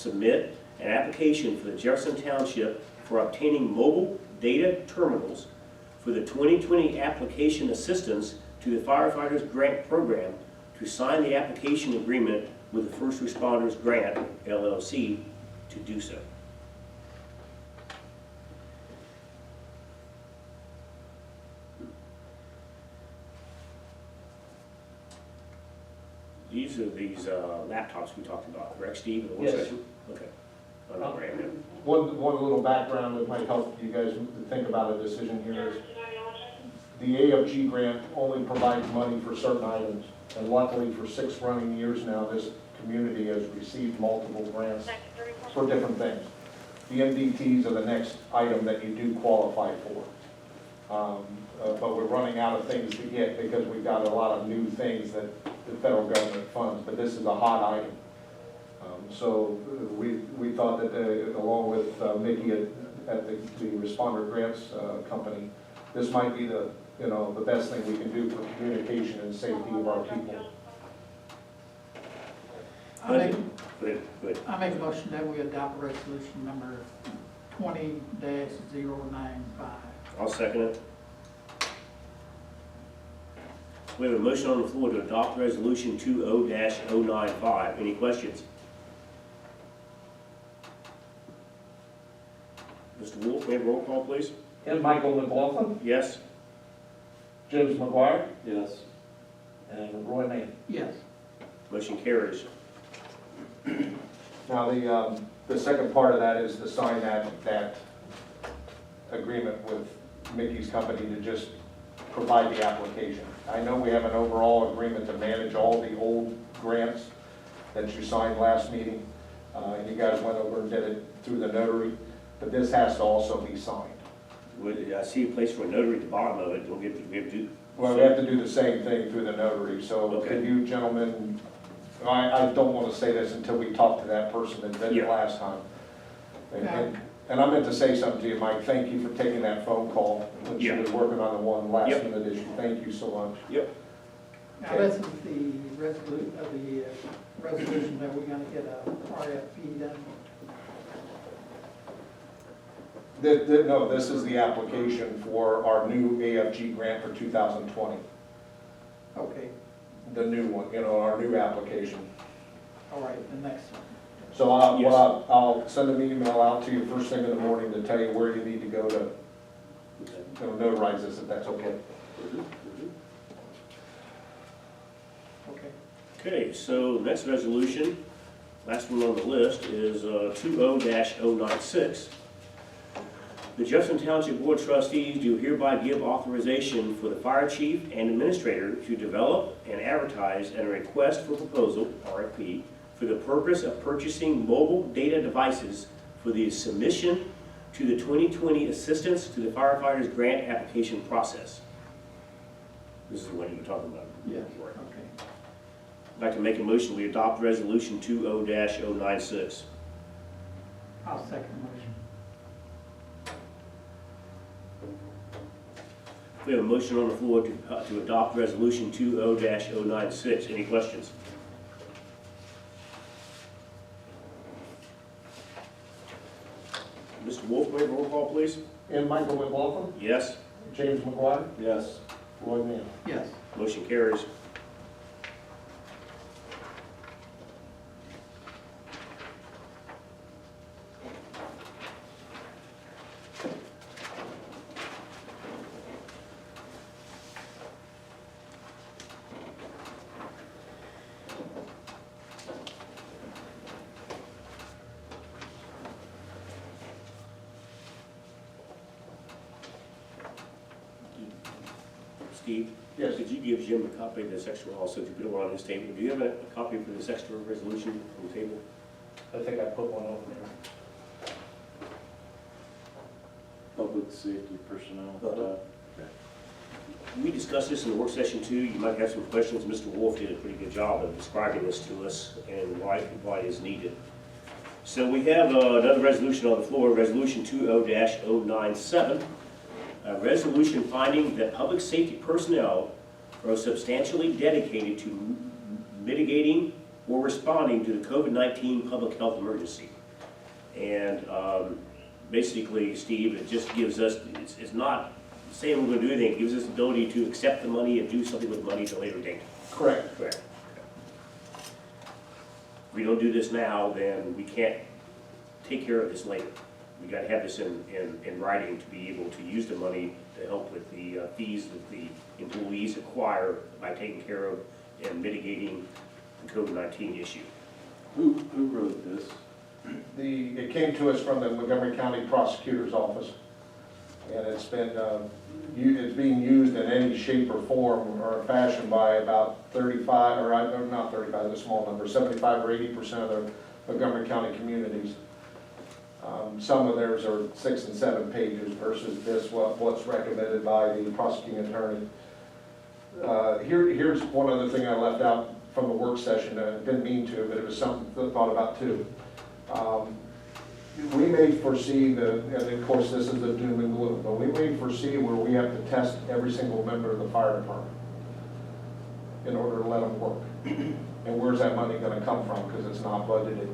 submit an application for the Jefferson Township for obtaining mobile data terminals for the 2020 application assistance to the firefighters grant program to sign the application agreement with the First Responders Grant LLC to do so. These are these laptops we talked about, correct, Steve, in the work Yes. session? Okay. Brand new. One little background that might help you guys to think about a decision here is the AFG grant only provides money for certain items, and luckily for 6 running years now, this community has received multiple grants for different things. The MDTs are the next item that you do qualify for. But we're running out of things to get because we've got a lot of new things that the federal government funds, but this is a hot item. So we thought that along with Mickey at the Responder Grants Company, this might be the best thing we can do for communication and safety of our people. I make Good. a motion that we adopt resolution number 20-095. I'll second it. We have a motion on the floor to adopt resolution 20-095. Any questions? Mr. Wolf, may I have a roll call, please? And Michael McLaughlin, Yes? James McGuire, Yes. and Roy Mann. Yes. Motion carries. Now, the second part of that is to sign that agreement with Mickey's company to just provide the application. I know we have an overall agreement to manage all the old grants that you signed last meeting. And you guys went over and did it through the notary, but this has to also be signed. I see a place for a notary at the bottom of it. We have to do. Well, we have to do the same thing through the notary, so Okay. can you gentlemen, I don't want to say this until we talk to that person that did it Yeah. last time. And I meant to say something to you, Mike, thank you for taking that phone call when she Yeah. was working on the one last Yep. minute issue, thank you so much. Yep. Now, this is the resolution that we're gonna get a RFP done. No, this is the application for our new AFG grant for 2020, Okay, the new one, our new application. all right, the next one. So Yes. I'll send an email out to you first thing in the morning to tell you where you need to go to notarize this, if that's okay. Okay. Okay, so the next resolution, last one on the list, is 20-096. The Jefferson Township Board of Trustees do hereby give authorization for the fire chief and administrator to develop and advertise and request for proposal, RFP, for the purpose of purchasing mobile data devices for the submission to the 2020 Assistance to the Firefighters Grant application process. This is the one you were talking about. Yes, Right. okay. I'd like to make a motion, we adopt resolution 20-096. I'll second the motion. We have a motion on the floor to adopt resolution 20-096. Any questions? Mr. Wolf, may I have a roll call, please? And Michael McLaughlin, Yes? James McGuire, Yes. Roy Mann. Yes. Motion carries. Steve? Yes. Could you give Jim a copy of this extra also to put on his table? Do you have a copy for this extra resolution on the table? I think I put one over there. Public safety personnel. We discussed this in the work session too. You might have some questions. Mr. Wolf did a pretty good job of describing this to us and why it is needed. So we have another resolution on the floor, resolution 20-097. A resolution finding that public safety personnel are substantially dedicated to mitigating for responding to the COVID-19 public health emergency. And basically, Steve, it just gives us, it's not saying we're gonna do anything, it gives us the ability to accept the money and do something with money at a later date. Correct. Correct. If we don't do this now, then we can't take care of this later. We gotta have this in writing to be able to use the money to help with the fees that the employees acquire by taking care of and mitigating the COVID-19 issue. Who wrote this? It came to us from the Montgomery County Prosecutor's Office, and it's been, it's being used in any shape or form or fashion by about 35, or not 35, it's a small number, 75 or 80% of the Montgomery County communities. Some of theirs are 6 and 7 pages versus this, what's recommended by the prosecuting attorney. Here's one other thing I left out from the work session, and I didn't mean to, but it was something to thought about too. We may foresee and of course this is a doom and gloom, but we may foresee where we have to test every single member of the fire department in order to let them work. And where's that money gonna come from, because it's not budgeted.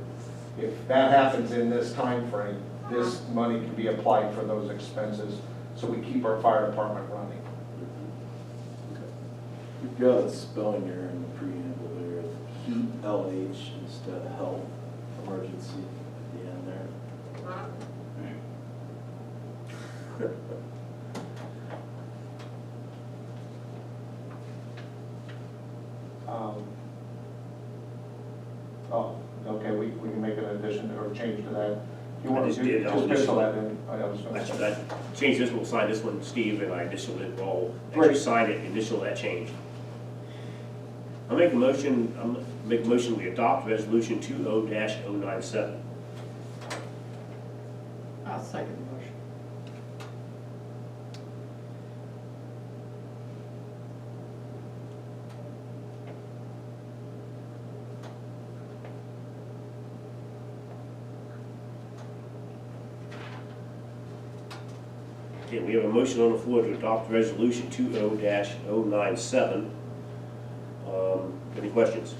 If that happens in this time frame, this money can be applied for those expenses, so we keep our fire department running. You've got a spelling error in the preamble there, LH instead of health emergency at the end there. Oh, okay, we can make an addition or change to that. You want just to did, I'll just pencil initial that in? I was gonna say. I changed this, we'll sign this one, Steve, and I initialed it all. Great. Actually sign it, initial that change. I'll make a motion, we adopt resolution 20-097. I'll second the motion. Okay, we have a motion on the floor to adopt resolution 20-097. Any questions?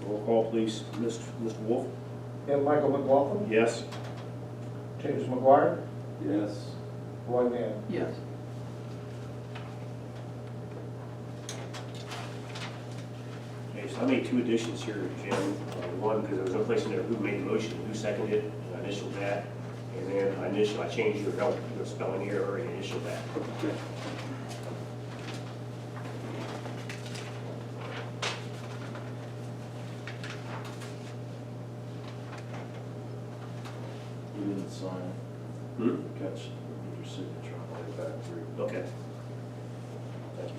Roll call, please. Mr. Wolf? And Michael McLaughlin, Yes? James McGuire, Yes. Roy Mann. Yes. Okay, so I made 2 additions here, Jim. One, because there was no place in there who made the motion, who seconded it, and I initialed that. And then I changed your help, your spelling error, and initialed that. You didn't sign it. Hmm? Catch your signature on the way back through. Okay. Thank you.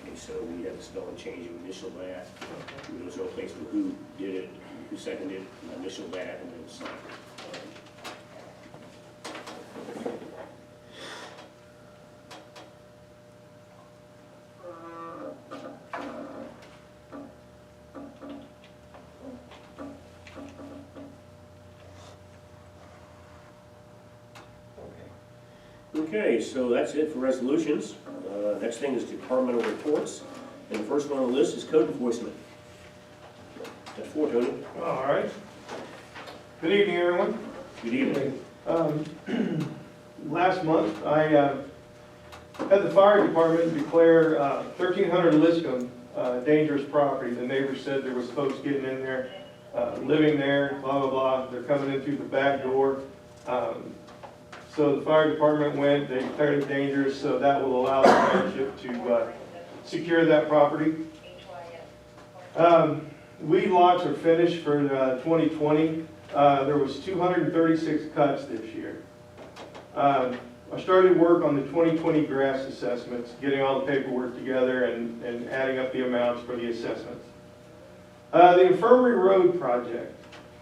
Okay, so we had the spelling change, you initial that. There was no place for who did it, who seconded it, and I initialed that, and then signed it. Okay, so that's it for resolutions. Next thing is departmental reports, and the first one on the list is code enforcement. That's 4, Tony. All right. Good evening, everyone. Good evening. Last month, I had the fire department declare 1300 Liscombe dangerous property. The neighbors said there was folks getting in there, living there, blah, blah, blah. They're coming in through the back door. So the fire department went, they declared it dangerous, so that will allow the township to secure that property. Weed lots are finished for 2020. There was 236 cuts this year. I started work on the 2020 grass assessments, getting all the paperwork together and adding up the amounts for the assessments. The Infirmary Road project,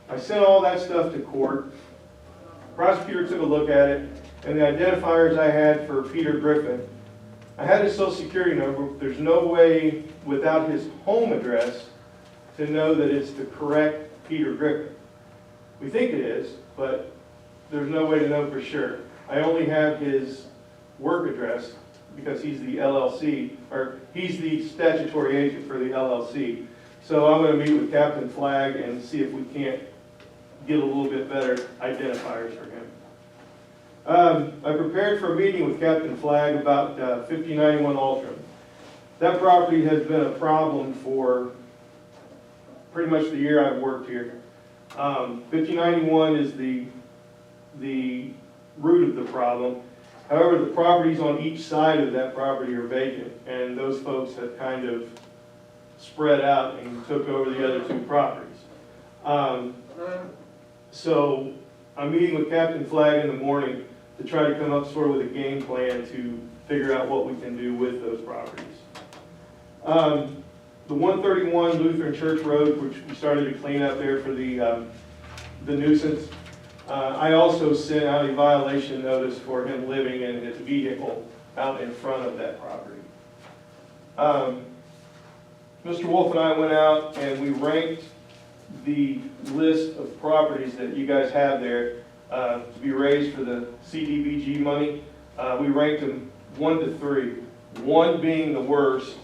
I sent all that stuff to court. Prosecutor took a look at it, and the identifiers I had for Peter Griffin I had his social security number. There's no way without his home address to know that it's the correct Peter Griffin. We think it is, but there's no way to know for sure. I only have his work address because he's the LLC, or he's the statutory agent for the LLC. So I'm going to meet with Captain Flagg and see if we can't get a little bit better identifiers for him. I prepared for a meeting with Captain Flagg about 5091 Altram. That property has been a problem for pretty much the year I've worked here. 5091 is the root of the problem. However, the properties on each side of that property are vacant, and those folks have kind of spread out and took over the other two properties. So I'm meeting with Captain Flagg in the morning to try to come up sort of with a game plan to figure out what we can do with those properties. The 131 Lutheran Church Road, which we started to clean up there for the nuisance, I also sent out a violation notice for him living in his vehicle out in front of that property. Mr. Wolf and I went out and we ranked the list of properties that you guys have there to be raised for the CDBG money. We ranked them 1 to 3, 1 being the worst,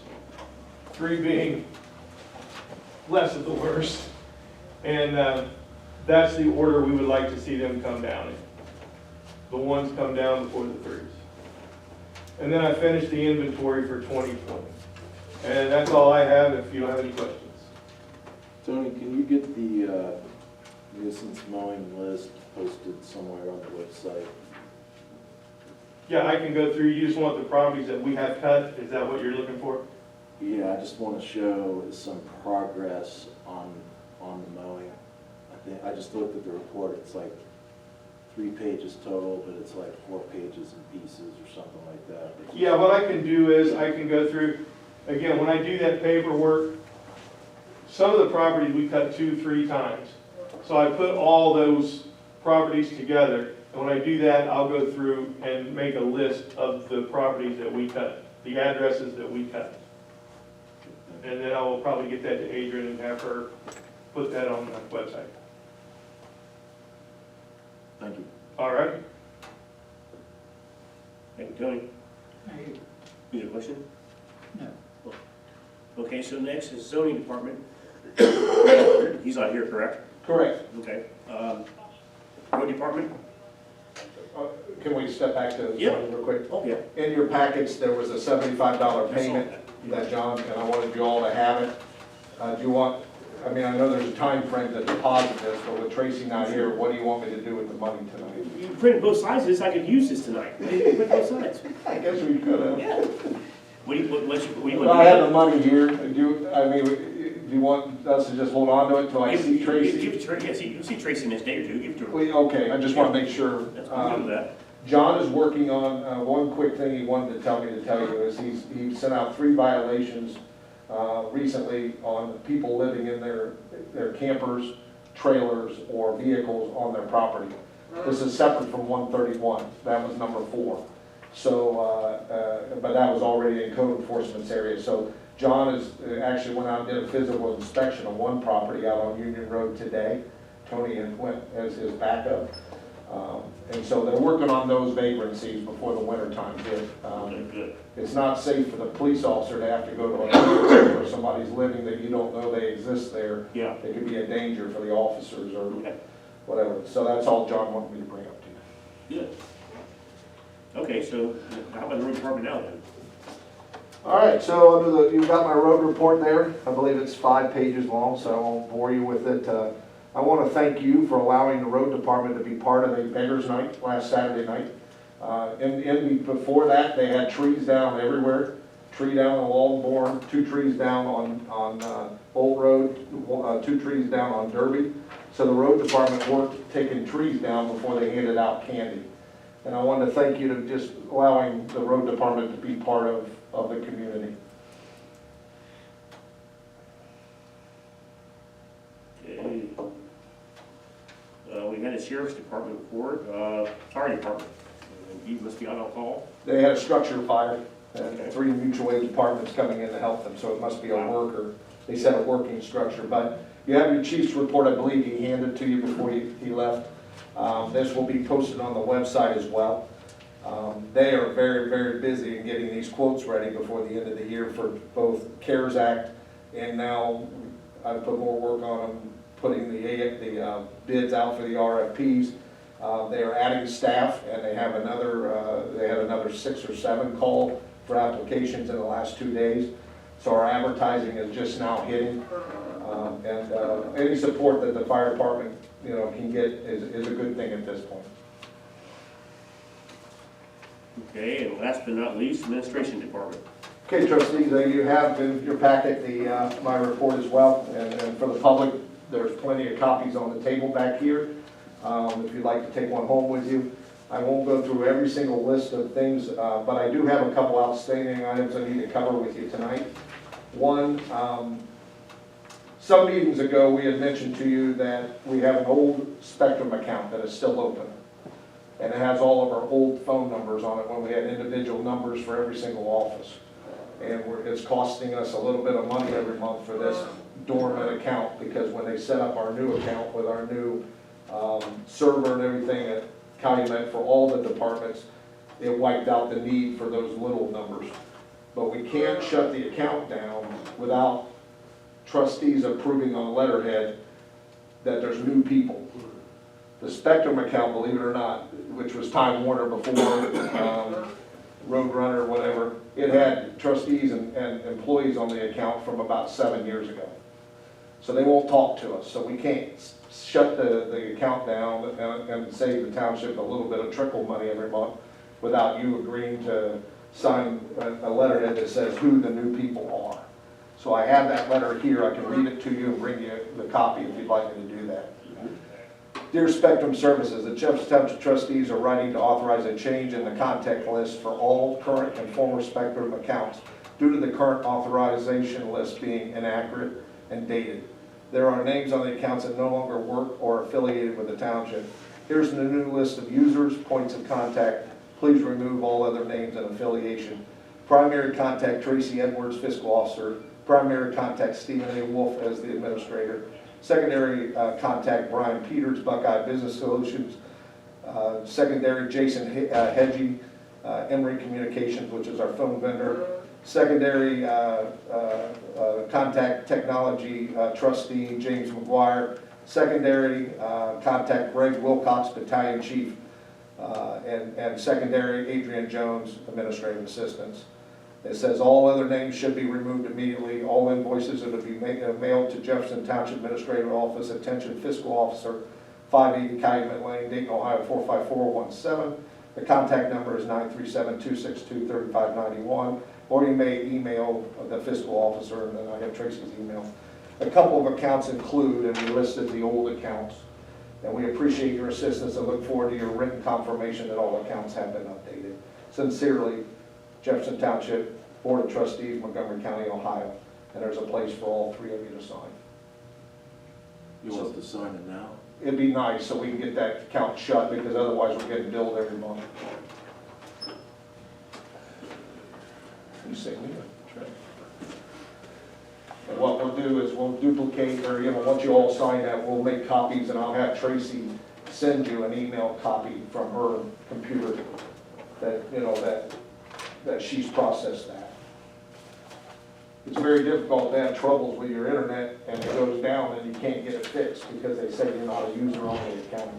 3 being less of the worst, and that's the order we would like to see them come down in. The 1s come down before the 3s. And then I finished the inventory for 2020. And that's all I have if you don't have any questions. Tony, can you get the nuisance mowing list posted somewhere on the website? Yeah, I can go through. You just want the properties that we have cut? Is that what you're looking for? Yeah, I just want to show some progress on the mowing. I just looked at the report, it's like 3 pages total, but it's like 4 pages in pieces or something like that. Yeah, what I can do is I can go through, again, when I do that paperwork, some of the properties we cut 2-3 times. So I put all those properties together, and when I do that, I'll go through and make a list of the properties that we cut, the addresses that we cut. And then I will probably get that to Adrian and have her put that on the website. Thank you. All right? Thank you, Tony. Hey, You have a question? no. Okay, so next is zoning department. He's not here, correct? Correct. Okay. Road department? Can we step back to Yeah. zoning real quick? Oh, yeah. In your packets, there was a $75 I saw payment that. that John, and I wanted you all to have it. Do you want, I mean, I know there's a time frame to deposit this, but with Tracy not here, what do you want me to do with the money tonight? You printed both sides of this, I could use this tonight. You print both sides. I guess we could have. Yeah. What do you, what do you Well, I have the want money here. Do you want us to just hold on to it until I to do? see Tracy? Give it to Tracy, yes, you'll see Tracy in this day or two, give it to her. Okay, I just want to make sure. That's good with that. John is working on, one quick thing he wanted to tell me to tell you is he sent out 3 violations recently on people living in their campers, trailers, or vehicles on their property. This is separate from 131. That was number 4. So, but that was already in code enforcement's area. So John is actually went out and did a physical inspection of 1 property out on Union Road today. Tony had went as his backup. And so they're working on those vagrancies before the winter time hit. Okay, good. It's not safe for the police officer to have to go to a neighborhood where somebody's living that you don't know they exist there. Yeah. They could be a danger for the officers or Okay, whatever. So that's all John wanted me to bring up to you. good. Okay, so how about the road department now then? All right, so you've got my road report there. I believe it's 5 pages long, so I won't bore you with it. I want to thank you for allowing the road department to be part of a beggars night last Saturday night. Before that, they had trees down everywhere. Tree down on Waldenborn, 2 trees down on Old Road, 2 trees down on Derby. So the road department worked taking trees down before they handed out candy. And I want to thank you to just allowing the road department to be part of the community. Okay. We had a sheriff's department report, fire department. You must be out on call. They had a structure fire. and 3 mutual aid departments coming in to help them, so it must be a worker. They said a working structure, but you have your chief's report, I believe he handed to you before he left. This will be posted on the website as well. They are very, very busy in getting these quotes ready before the end of the year for both CARES Act, and now I've put more work on them, putting the bids out for the RFPs. They are adding staff, and they have they had another 6 or 7 call for applications in the last 2 days. So our advertising is just now hitting, and any support that the fire department, can get is a good thing at this point. Okay, and last but not least, administration department. Okay, trustees, you have in your packet my report as well, and for the public, there's plenty of copies on the table back here. If you'd like to take one home with you. I won't go through every single list of things, but I do have a couple outstanding items I need to cover with you tonight. One, some meetings ago, we had mentioned to you that we have an old Spectrum account that is still open. And it has all of our old phone numbers on it when we had individual numbers for every single office. And it's costing us a little bit of money every month for this dormant account, because when they set up our new account with our new server and everything at Calumet for all the departments, it wiped out the need for those little numbers. But we can't shut the account down without trustees approving on letterhead that there's new people. The Spectrum account, believe it or not, which was Time Warner before, Roadrunner, whatever, it had trustees and employees on the account from about 7 years ago. So they won't talk to us, so we can't shut the account down and save the township a little bit of trickle money every month without you agreeing to sign a letterhead that says who the new people are. So I have that letter here, I can read it to you and bring you the copy if you'd like me to do that. Dear Spectrum Services, the Jefferson Township trustees are writing to authorize a change in the contact list for all current and former Spectrum accounts due to the current authorization list being inaccurate and dated. There are names on the accounts that no longer work or are affiliated with the township. Here's the new list of users, points of contact. Please remove all other names and affiliation. Primary contact Tracy Edwards, fiscal officer. Primary contact Stephen A. Wolf as the administrator. Secondary contact Brian Peters, Buckeye Business Solutions. Secondary Jason Hedgie, Emory Communications, which is our phone vendor. Secondary contact technology trustee James McGuire. Secondary contact Greg Wilcox, battalion chief. And secondary Adrian Jones, administrative assistants. It says all other names should be removed immediately. All invoices are to be mailed to Jefferson Township Administrative Office, attention fiscal officer, 580 Calumet Lane, Dayton, Ohio 45417. The contact number is 937-262-3591, or you may email the fiscal officer, and then I have Tracy's email. A couple of accounts include, and we listed the old accounts, and we appreciate your assistance and look forward to your written confirmation that all accounts have been updated. Sincerely, Jefferson Township Board of Trustees, Montgomery County, Ohio. And there's a place for all 3 of you to sign. You want us to sign it now? It'd be nice so we can get that account shut, because otherwise we're getting billed every month. You say me? And what we'll do is we'll duplicate, or once you all sign that, we'll make copies, and I'll have Tracy send you an email copy from her computer that, that she's processed that. It's very difficult to have troubles with your internet and it goes down and you can't get it fixed because they say you're not a user on the account.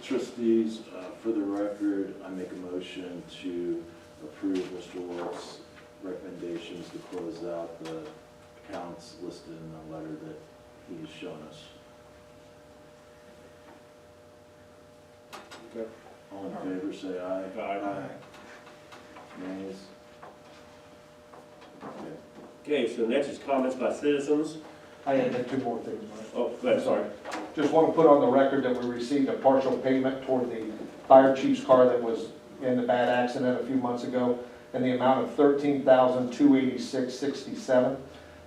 Trustees, for the record, I make a motion to approve Mr. Wolf's recommendations to close out the accounts listed in the letter that he has shown us. Okay. All in favor, say aye. Aye. Nays? Okay. Okay, so next is comments by citizens. I had 2 more things, Mike. Oh, go ahead, sorry. Just want to put on the record that we received a partial payment toward the fire chief's car that was in the bad accident a few months ago. in the amount of $13,286.67.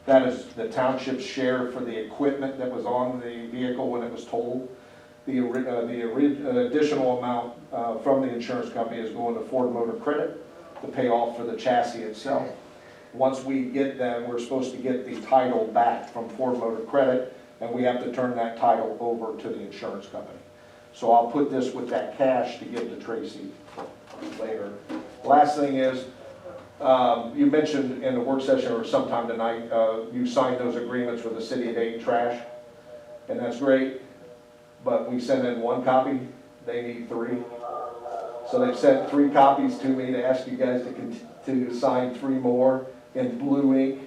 That is the township's share for the equipment that was on the vehicle when it was totaled. The additional amount from the insurance company is going to Ford Motor Credit to pay off for the chassis itself. Once we get that, we're supposed to get the title back from Ford Motor Credit, and we have to turn that title over to the insurance company. So I'll put this with that cash to give to Tracy later. Last thing is, you mentioned in the work session or sometime tonight, you signed those agreements with the city of Dayton Trash, and that's great, but we sent in 1 copy, they need 3. So they've sent 3 copies to me to ask you guys to sign 3 more in blue ink.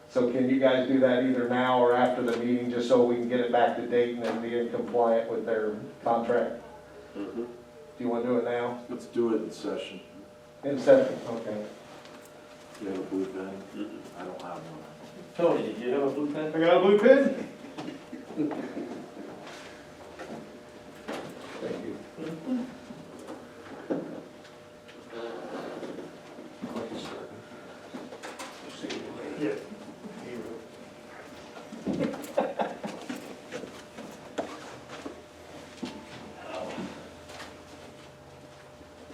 So can you guys do that either now or after the meeting, just so we can get it back to Dayton and be in compliant with their contract? Mm-hmm. Do you want to do it now? Let's do it in session. In session, okay. Do you have a blue pen? Mm-hmm. I don't have one. Tony, did you have a blue pen? I got a blue pen? Thank you. Yeah.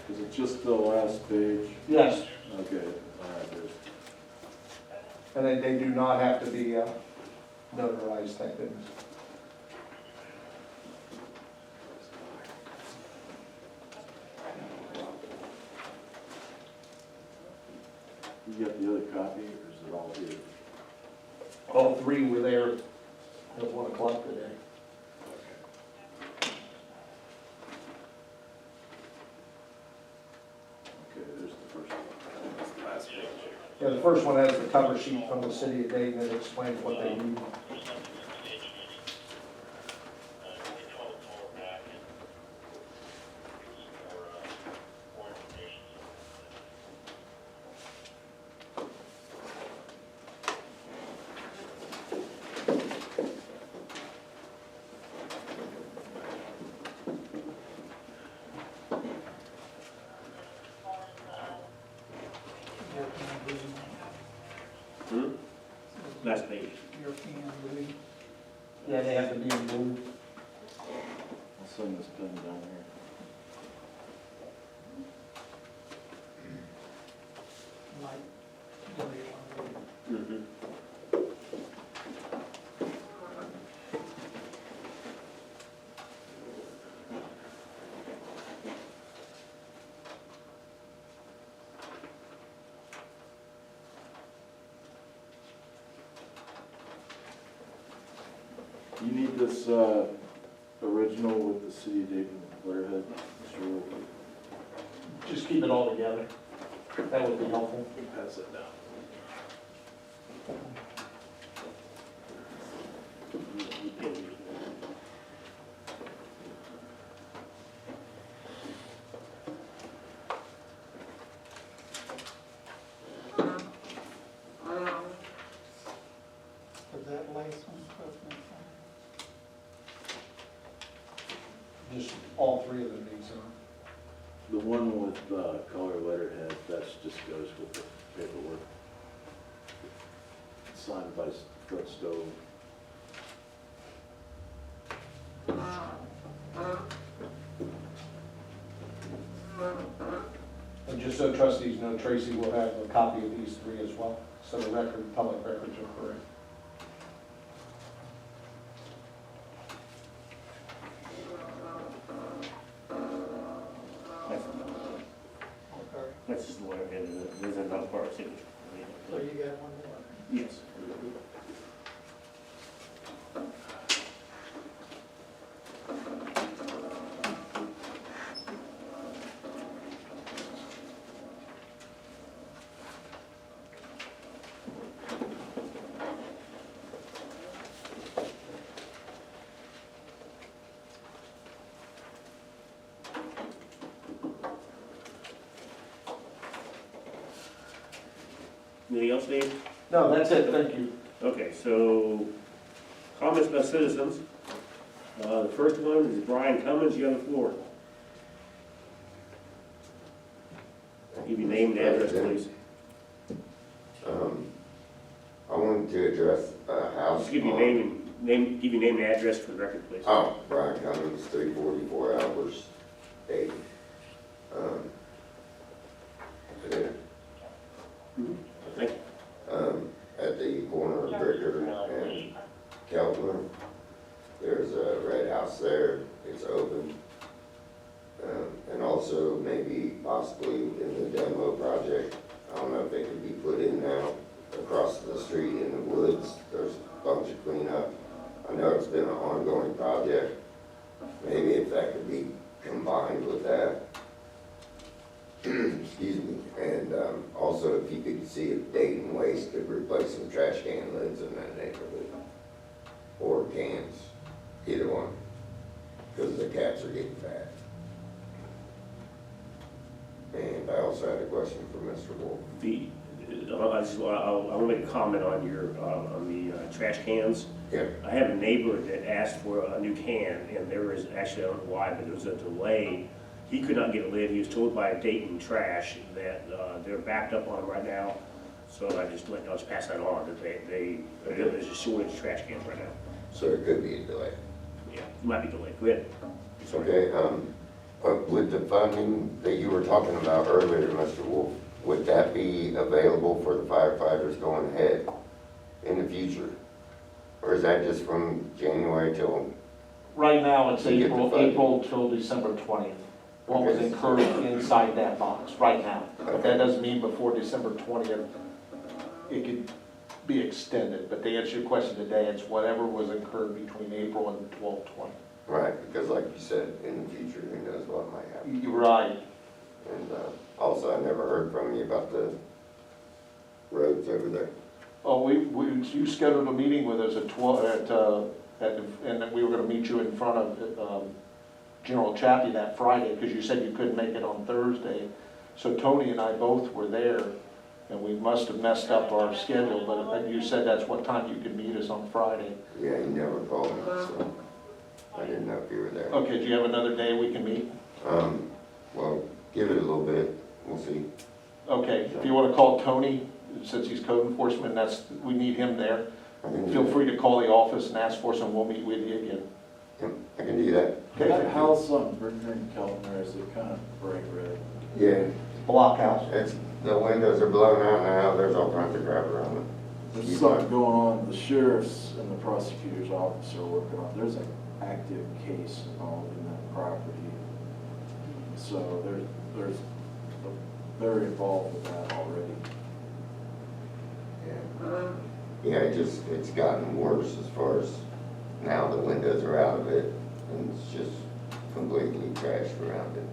Is it just the last page? Yes, Okay, all right, there's, and then they do not have to be notarized, thank goodness. you got the other copy, or is it all here? All 3 were there at 1 o'clock today. Okay, there's the first one. That's the last page. Yeah, the first one has the cover sheet from the city of Dayton that explains what they need. Hmm? Last page. European blue. Yeah, they have to be in blue. I'll send this pen down here. Light gray one. Mm-hmm. You need this, original with the city of Dayton letterhead, Mr. Wilkie? Just keep it all together. That would be helpful. Pass it down. Is that lace on President's Just all 3 of them need some. The one with, color letterhead, that just goes with the paperwork. Signed by Fred Stowe. And just so trustees know, Tracy will have a copy of these 3 as well, so the public records are correct. Okay, That's just the letterhead, there's another part of signature. so you got one more. Yes. Anything else, Dave? No, that's it, thank you. Okay, so comments by citizens. The first one is Brian Cummins, you have the floor. Give your name and address, please. I wanted to address a house. Just give your give your name and address for the record, please. Oh, Brian Cummings, 344 Albers, 8. Yeah, Thank you. at the corner of Bricker and Keltner, there's a red house there, it's open. And also maybe possibly in the demo project, I don't know if they could be put in now, across the street in the woods, there's a bunch of cleanup. I know it's been an ongoing project, maybe if that could be combined with that. Excuse me, and also if you could see if Dayton Waste could replace some trash can lids in that neighborhood. Or cans, either one, because the cats are getting fat. And I also had a question for Mr. Wolf. I want to make a comment on the trash cans. Yeah. I have a neighbor that asked for a new can, and there was, actually, I don't know why, but there was a delay. He could not get a lid. He was told by Dayton Trash that they're backed up on him right now. So I'll just pass that on, that there's a shortage of trash cans right now. So it could be a delay. Yeah, it might be delayed. Go ahead. Okay, but with the funding that you were talking about earlier, Mr. Wolf, would that be available for the firefighters going ahead in the future? Or is that just from January till? Right now, it's You get the funding. April till December 20th, what was Okay. incurred inside that box, right now. But Okay. that doesn't mean before December 20th, it could be extended. But to answer your question today, it's whatever was incurred between April and 12/20. Right, because like you said, in the future, who knows what might happen. You're right. And also, I never heard from you about the roads over there. Oh, you scheduled a meeting with us at 12, and then we were gonna meet you in front of General Chappie that Friday, because you said you couldn't make it on Thursday. So Tony and I both were there, and we must have messed up our schedule, but you said that's what time you could meet us on Friday. Yeah, you never called me, so I didn't know if you were there. Okay, do you have another day we can meet? Well, give it a little bit, we'll see. Okay, if you wanna call Tony, since he's code enforcement, we need him there. I can do Feel that. free to call the office and ask for some, we'll meet with you again. Yep, I can do that. Okay. That house on Bricker and Keltner, is it kind of bright red? Yeah, Blockhouse. it's, the windows are blown out now, there's all kinds of crap around it. There's something going on, the sheriff's and the prosecutor's office are working on, there's an active case involved in that property. So they're involved with that already. Yeah, it's gotten worse as far as now the windows are out of it and it's just completely trashed around it.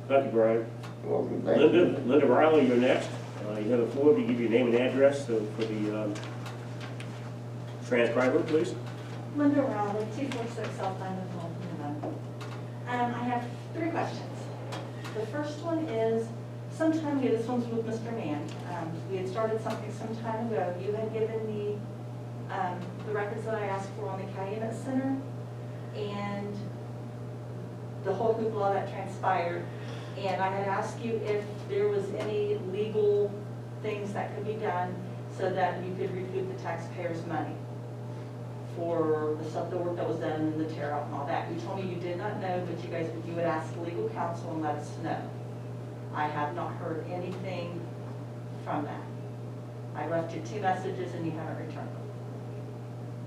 Thank you, Brian. Welcome, thank you. Linda Riley, you're next. You have the floor to give your name and address for the transcriber, please. Linda Rowley, 246 South Diamond Hill, I have 3 questions. The first one is, sometime ago, this one's with Mr. Mann. We had started something some time ago. You had given me the records that I asked for on the Calumet Center, and the whole hoopla that transpired. And I had asked you if there was any legal things that could be done so that you could recoup the taxpayers' money for the stuff, the work that was done and the tear out and all that. You told me you did not know, but you would ask legal counsel and let us know. I have not heard anything from that. I left you 2 messages and you haven't returned them.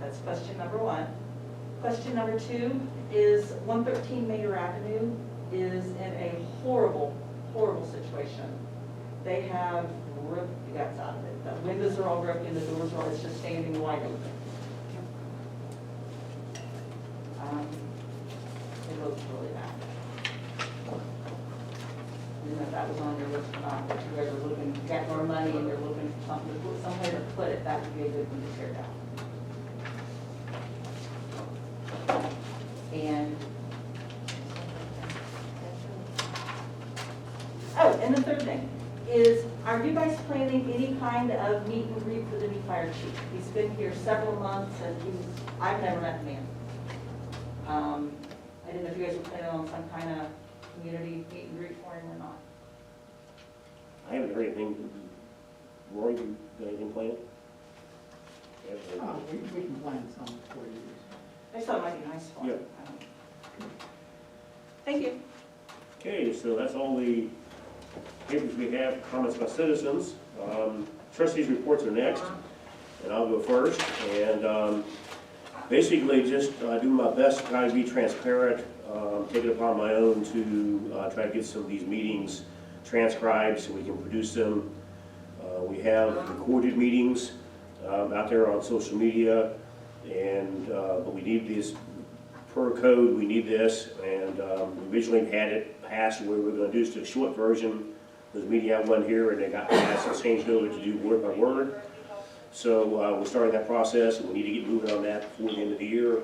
That's question number 1. Question number 2 is 113 Mayor Avenue is in a horrible, horrible situation. They have ripped the guts out of it. The windows are all broken, the doors are all, it's just standing wide open. It looks really bad. I didn't know if that was on your list or not, but you guys are looking, you got more money and you're looking for something to put, somewhere to put it, that would be a good one to tear down. And, oh, and the third thing is, are you guys planning any kind of meet and greet for the new fire chief? He's been here several months and I've never met the man. I didn't know if you guys were planning on some kind of community meet and greet for him or not. I haven't heard anything. Roy, you got anything planned? We can plan some for you. I just thought it might be nice for Yeah. them. Thank you. Okay, so that's all the papers we have, comments by citizens. Trustees' reports are next, and I'll go first. And basically, just do my best to try to be transparent, take it upon my own to try to get some of these meetings transcribed so we can produce them. We have recorded meetings out there on social media, and but we need these per code. We need this, and we originally had it passed where we were going to do just a short version. There's a meeting I went here, and they got passed and changed over to do word by word. So we're starting that process, and we need to get moving on that before the end of the year.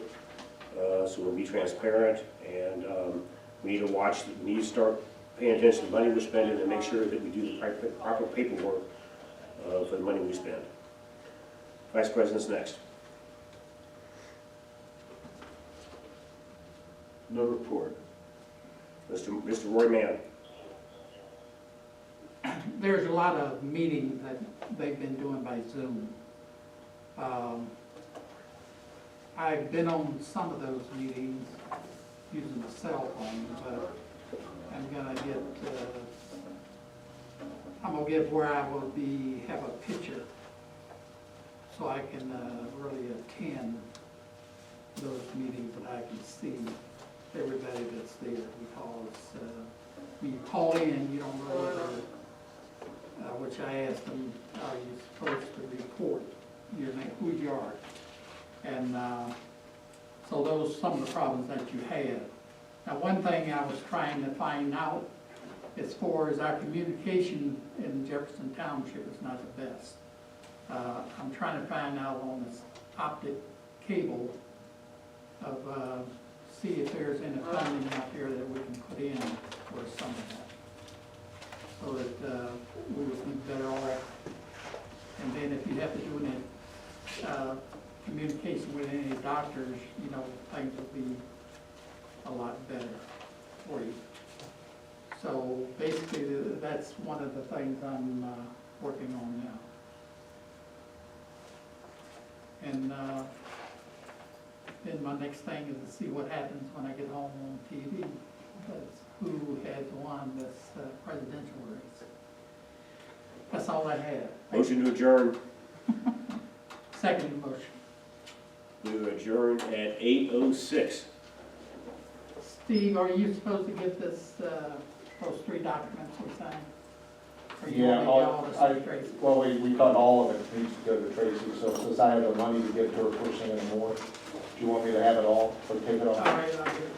So we'll be transparent, and we need to watch. We need to start paying attention to the money we're spending and make sure that we do the proper paperwork for the money we spend. Vice President's next. No report. Mr. Roy Mann. There's a lot of meetings that they've been doing by Zoom. I've been on some of those meetings using a cell phone, but I'm gonna get where I will have a picture so I can really attend those meetings and I can see everybody that's there, because when you call in, you don't know whether, which I asked them, are you supposed to report your name, who you are? And so those are some of the problems that you have. Now, one thing I was trying to find out, as far as our communication in Jefferson Township is not the best. I'm trying to find out on this optic cable of, see if there's any funding out there that we can put in for some of that. So that we would be better off. And then if you have to do any communication with any doctors, you know, things would be a lot better for you. So basically, that's one of the things I'm working on now. And then my next thing is to see what happens when I get home on TV. That's who has won this presidential race. That's all I have. Motion to adjourn. Second motion. We adjourn at 8:06. Steve, are you supposed to get this, those 3 documents we signed? Or you Yeah, want me to all this to Tracy? well, we thought all of it needs to go to Tracy, so since I have the money to get to her first thing in the morning, do you want me to have it all, or take it All off? right, I'll get